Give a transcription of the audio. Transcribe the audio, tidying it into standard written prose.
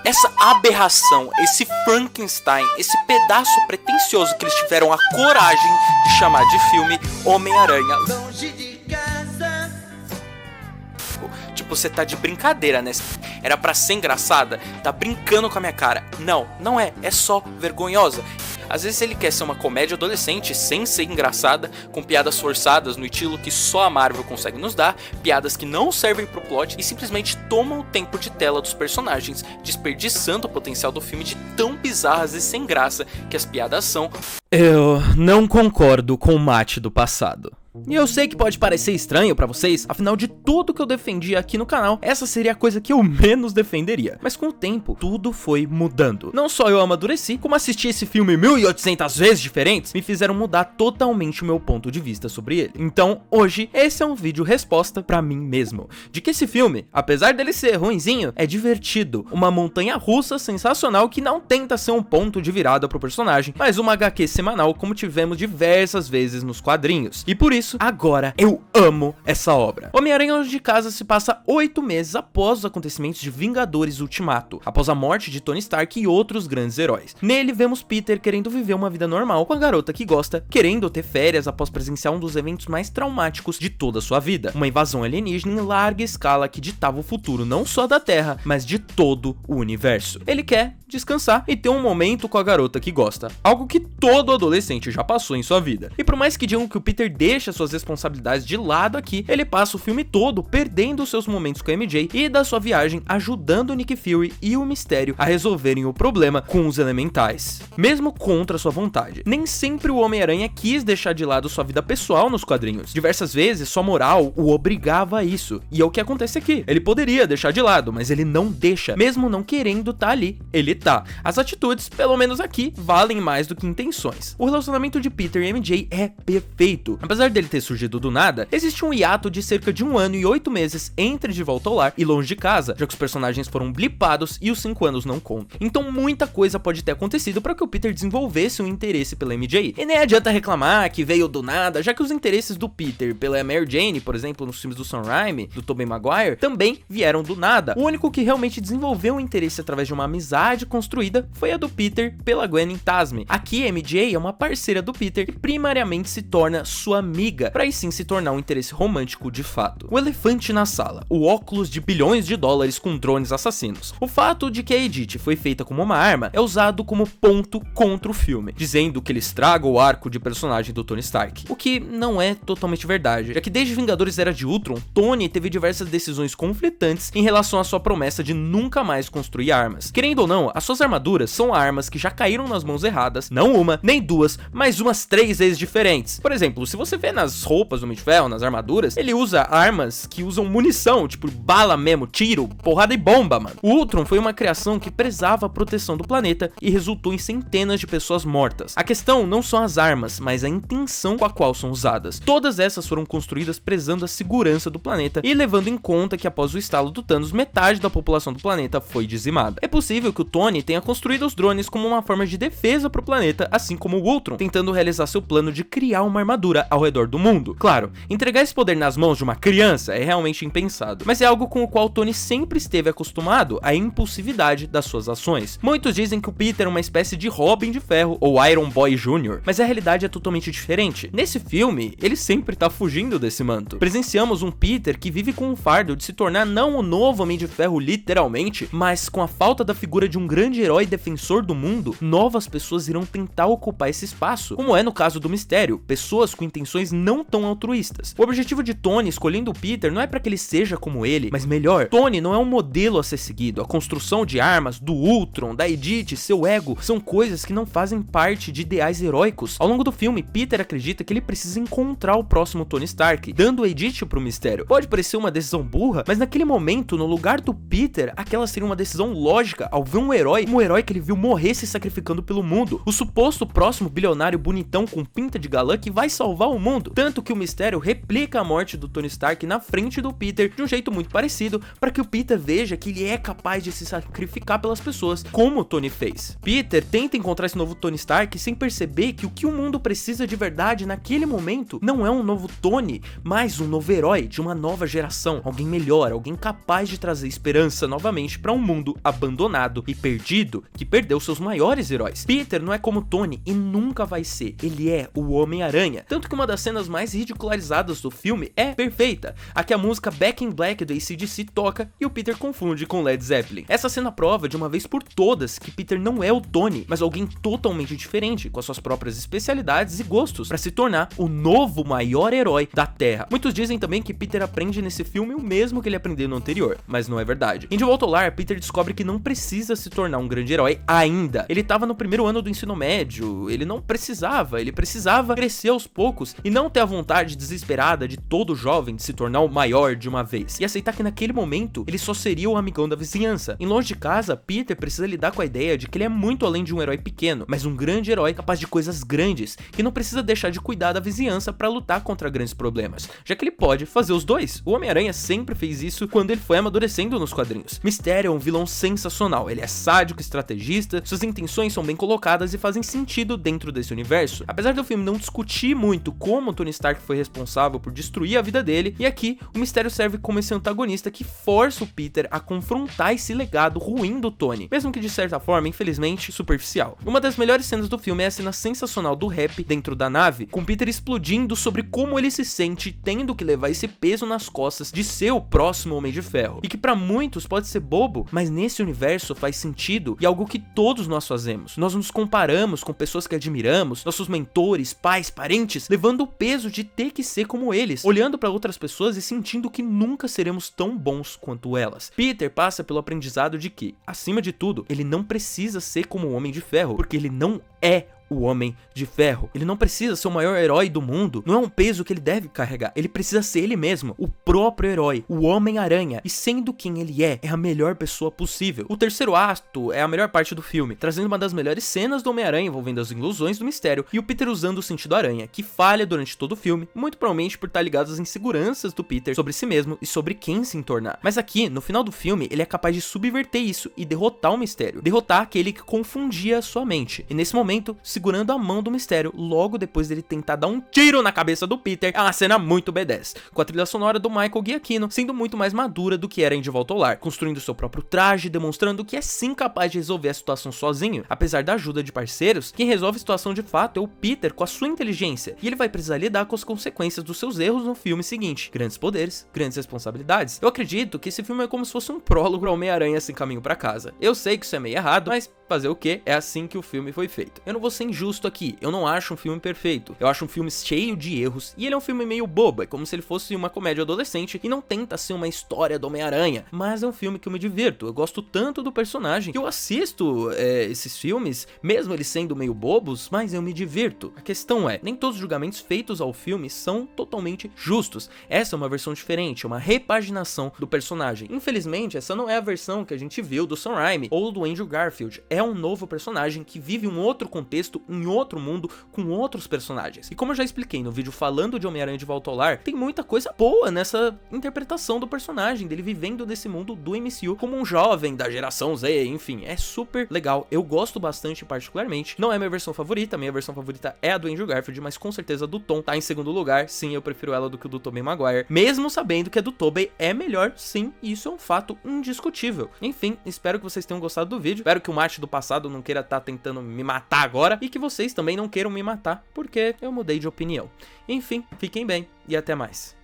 Essa aberração, esse Frankenstein, esse pedaço pretensioso que eles tiveram a coragem de chamar de filme Homem-Aranha. Longe de casa. Tipo, você tá de brincadeira, né? Era pra ser engraçada, tá brincando com a minha cara. Não, não é, é só vergonhosa. Às vezes ele quer ser uma comédia adolescente sem ser engraçada, com piadas forçadas no estilo que só a Marvel consegue nos dar, piadas que não servem pro plot e simplesmente tomam o tempo de tela dos personagens, desperdiçando o potencial do filme de tão bizarras e sem graça que as piadas são. Eu não concordo com o mate do passado. E eu sei que pode parecer estranho pra vocês, afinal de tudo que eu defendi aqui no canal, essa seria a coisa que eu menos defenderia. Mas com o tempo, tudo foi mudando. Não só eu amadureci, como assistir esse filme 1800 vezes diferentes, me fizeram mudar totalmente o meu ponto de vista sobre ele. Então, hoje, esse é um vídeo resposta pra mim mesmo, de que esse filme, apesar dele ser ruinzinho, é divertido, uma montanha-russa sensacional que não tenta ser um ponto de virada pro personagem, mas uma HQ semanal como tivemos diversas vezes nos quadrinhos. E por isso, agora eu amo essa obra. Homem-Aranha Longe de Casa se passa 8 meses após os acontecimentos de Vingadores Ultimato, após a morte de Tony Stark e outros grandes heróis. Nele vemos Peter querendo viver uma vida normal com a garota que gosta, querendo ter férias após presenciar um dos eventos mais traumáticos de toda a sua vida, uma invasão alienígena em larga escala que ditava o futuro não só da Terra, mas de todo o universo. Ele quer descansar e ter um momento com a garota que gosta, algo que todo adolescente já passou em sua vida. E por mais que digam que o Peter deixa suas responsabilidades de lado aqui, ele passa o filme todo perdendo seus momentos com a MJ e da sua viagem ajudando o Nick Fury e o Mistério a resolverem o problema com os elementais, mesmo contra sua vontade. Nem sempre o Homem-Aranha quis deixar de lado sua vida pessoal nos quadrinhos. Diversas vezes sua moral o obrigava a isso, e é o que acontece aqui. Ele poderia deixar de lado, mas ele não deixa, mesmo não querendo estar ali, ele tá. As atitudes, pelo menos aqui, valem mais do que intenções. O relacionamento de Peter e MJ é perfeito. Apesar dele ter surgido do nada, existe um hiato de cerca de 1 ano e 8 meses entre De Volta ao Lar e Longe de Casa, já que os personagens foram blipados e os 5 anos não contam. Então muita coisa pode ter acontecido para que o Peter desenvolvesse um interesse pela MJ. E nem adianta reclamar que veio do nada, já que os interesses do Peter pela Mary Jane, por exemplo, nos filmes do Sam Raimi, do Tobey Maguire, também vieram do nada. O único que realmente desenvolveu um interesse através de uma amizade construída foi a do Peter pela Gwen em Tasme. Aqui a MJ é uma parceira do Peter que primariamente se torna sua amiga, para aí sim se tornar um interesse romântico de fato. O elefante na sala, o óculos de bilhões de dólares com drones assassinos. O fato de que a Edith foi feita como uma arma é usado como ponto contra o filme, dizendo que ele estraga o arco de personagem do Tony Stark, o que não é totalmente verdade, já que desde Vingadores Era de Ultron, Tony teve diversas decisões conflitantes em relação à sua promessa de nunca mais construir armas. Querendo ou não, as suas armaduras são armas que já caíram nas mãos erradas, não uma, nem duas, mas umas 3 vezes diferentes. Por exemplo, se você vê nas roupas do Homem de Ferro, nas armaduras, ele usa armas que usam munição, tipo bala mesmo, tiro, porrada e bomba, mano. O Ultron foi uma criação que prezava a proteção do planeta e resultou em centenas de pessoas mortas. A questão não são as armas, mas a intenção com a qual são usadas. Todas essas foram construídas prezando a segurança do planeta e levando em conta que após o estalo do Thanos, metade da população do planeta foi dizimada. É possível que o Tony tenha construído os drones como uma forma de defesa para o planeta, assim como o Ultron, tentando realizar seu plano de criar uma armadura ao redor do mundo. Claro, entregar esse poder nas mãos de uma criança é realmente impensado, mas é algo com o qual Tony sempre esteve acostumado, a impulsividade das suas ações. Muitos dizem que o Peter é uma espécie de Robin de Ferro ou Iron Boy Jr., mas a realidade é totalmente diferente. Nesse filme, ele sempre tá fugindo desse manto. Presenciamos um Peter que vive com o fardo de se tornar não o novo Homem de Ferro literalmente, mas com a falta da figura de um grande herói defensor do mundo, novas pessoas irão tentar ocupar esse espaço, como é no caso do Mistério, pessoas com intenções não tão altruístas. O objetivo de Tony escolhendo o Peter não é para que ele seja como ele, mas melhor. Tony não é um modelo a ser seguido. A construção de armas, do Ultron, da Edith, seu ego, são coisas que não fazem parte de ideais heróicos. Ao longo do filme, Peter acredita que ele precisa encontrar o próximo Tony Stark, dando a Edith pro Mistério. Pode parecer uma decisão burra, mas naquele momento, no lugar do Peter, aquela seria uma decisão lógica ao ver um herói que ele viu morrer se sacrificando pelo mundo. O suposto próximo bilionário bonitão com pinta de galã que vai salvar o mundo. todo. Tanto que o Mistério replica a morte do Tony Stark na frente do Peter de um jeito muito parecido, para que o Peter veja que ele é capaz de se sacrificar pelas pessoas, como o Tony fez. Peter tenta encontrar esse novo Tony Stark sem perceber que o que o mundo precisa de verdade naquele momento não é um novo Tony, mas um novo herói de uma nova geração, alguém melhor, alguém capaz de trazer esperança novamente para um mundo abandonado e perdido que perdeu seus maiores heróis. Peter não é como Tony e nunca vai ser, ele é o Homem-Aranha. Tanto que uma das cenas mais ridicularizadas do filme é perfeita, a que a música Back in Black do AC/DC toca e o Peter confunde com Led Zeppelin. Essa cena prova de uma vez por todas que Peter não é o Tony, mas alguém totalmente diferente, com as suas próprias especialidades e gostos, para se tornar o novo maior herói da Terra. Muitos dizem também que Peter aprende nesse filme o mesmo que ele aprendeu no anterior, mas não é verdade. Em De Volta ao Lar, Peter descobre que não precisa se tornar um grande herói ainda. Ele estava no primeiro ano do ensino médio, ele precisava crescer aos poucos e não ter a vontade desesperada de todo jovem de se tornar o maior de uma vez, e aceitar que naquele momento ele só seria o amigão da vizinhança. Em Longe de Casa, Peter precisa lidar com a ideia de que ele é muito além de um herói pequeno, mas um grande herói capaz de coisas grandes, que não precisa deixar de cuidar da vizinhança para lutar contra grandes problemas, já que ele pode fazer os dois. O Homem-Aranha sempre fez isso quando ele foi amadurecendo nos quadrinhos. Mistério é um vilão sensacional, ele é sádico, estrategista, suas intenções são bem colocadas e fazem sentido dentro desse universo. Apesar do filme não discutir muito como Tony Stark foi responsável por destruir a vida dele, e aqui o Mistério serve como esse antagonista que força o Peter a confrontar esse legado ruim do Tony, mesmo que de certa forma, infelizmente, superficial. Uma das melhores cenas do filme é a cena sensacional do rap dentro da nave, com Peter explodindo sobre como ele se sente tendo que levar esse peso nas costas de ser o próximo Homem de Ferro, e que pra muitos pode ser bobo, mas nesse universo faz sentido e é algo que todos nós fazemos. Nós nos comparamos com pessoas que admiramos, nossos mentores, pais, parentes, levando o peso de ter que ser como eles, olhando pra outras pessoas e sentindo que nunca seremos tão bons quanto elas. Peter passa pelo aprendizado de que, acima de tudo, ele não precisa ser como o Homem de Ferro, porque ele não é o Homem de Ferro. Ele não precisa ser o maior herói do mundo, não é um peso que ele deve carregar, ele precisa ser ele mesmo, o próprio herói, o Homem-Aranha, e sendo quem ele é a melhor pessoa possível. O terceiro ato é a melhor parte do filme, trazendo uma das melhores cenas do Homem-Aranha envolvendo as ilusões do Mistério e o Peter usando o sentido aranha, que falha durante todo o filme, muito provavelmente por estar ligado às inseguranças do Peter sobre si mesmo e sobre quem se tornar. Mas aqui, no final do filme, ele é capaz de subverter isso e derrotar o Mistério, derrotar aquele que confundia a sua mente, e nesse momento, segurando a mão do Mistério, logo depois dele tentar dar um tiro na cabeça do Peter. É uma cena muito B10, com a trilha sonora do Michael Giacchino sendo muito mais madura do que era em De Volta ao Lar, construindo seu próprio traje, demonstrando que é sim capaz de resolver a situação sozinho, apesar da ajuda de parceiros. Quem resolve a situação de fato é o Peter com a sua inteligência, e ele vai precisar lidar com as consequências dos seus erros no filme seguinte. Grandes poderes, grandes responsabilidades. Eu acredito que esse filme é como se fosse um prólogo ao Homem-Aranha sem caminho pra casa. Eu sei que isso é meio errado, mas fazer o que? É assim que o filme foi feito. Eu não vou ser injusto aqui, eu não acho um filme perfeito, eu acho um filme cheio de erros, e ele é um filme meio bobo, é como se ele fosse uma comédia adolescente e não tenta ser uma história do Homem-Aranha, mas é um filme que eu me divirto, eu gosto tanto do personagem que eu assisto esses filmes, mesmo eles sendo meio bobos, mas eu me divirto. A questão é, nem todos os julgamentos feitos ao filme são totalmente justos, essa é uma versão diferente, uma repaginação do personagem. Infelizmente, essa não é a versão que a gente viu do Sam Raimi ou do Andrew Garfield, é um novo personagem que vive um outro contexto, em outro mundo, com outros personagens. E como eu já expliquei no vídeo falando de Homem-Aranha de Volta ao Lar, tem muita coisa boa nessa interpretação do personagem, dele vivendo nesse mundo do MCU como um jovem da geração Z, enfim, é super legal, eu gosto bastante particularmente. Não é minha versão favorita, minha versão favorita é a do Andrew Garfield, mas com certeza a do Tom tá em segundo lugar, sim, eu prefiro ela do que o do Tobey Maguire, mesmo sabendo que a do Tobey é melhor, sim, e isso é um fato indiscutível. Enfim, espero que vocês tenham gostado do vídeo, espero que o Mate do passado não queira estar tentando me matar agora, e que vocês também não queiram me matar, porque eu mudei de opinião. Enfim, fiquem bem e até mais.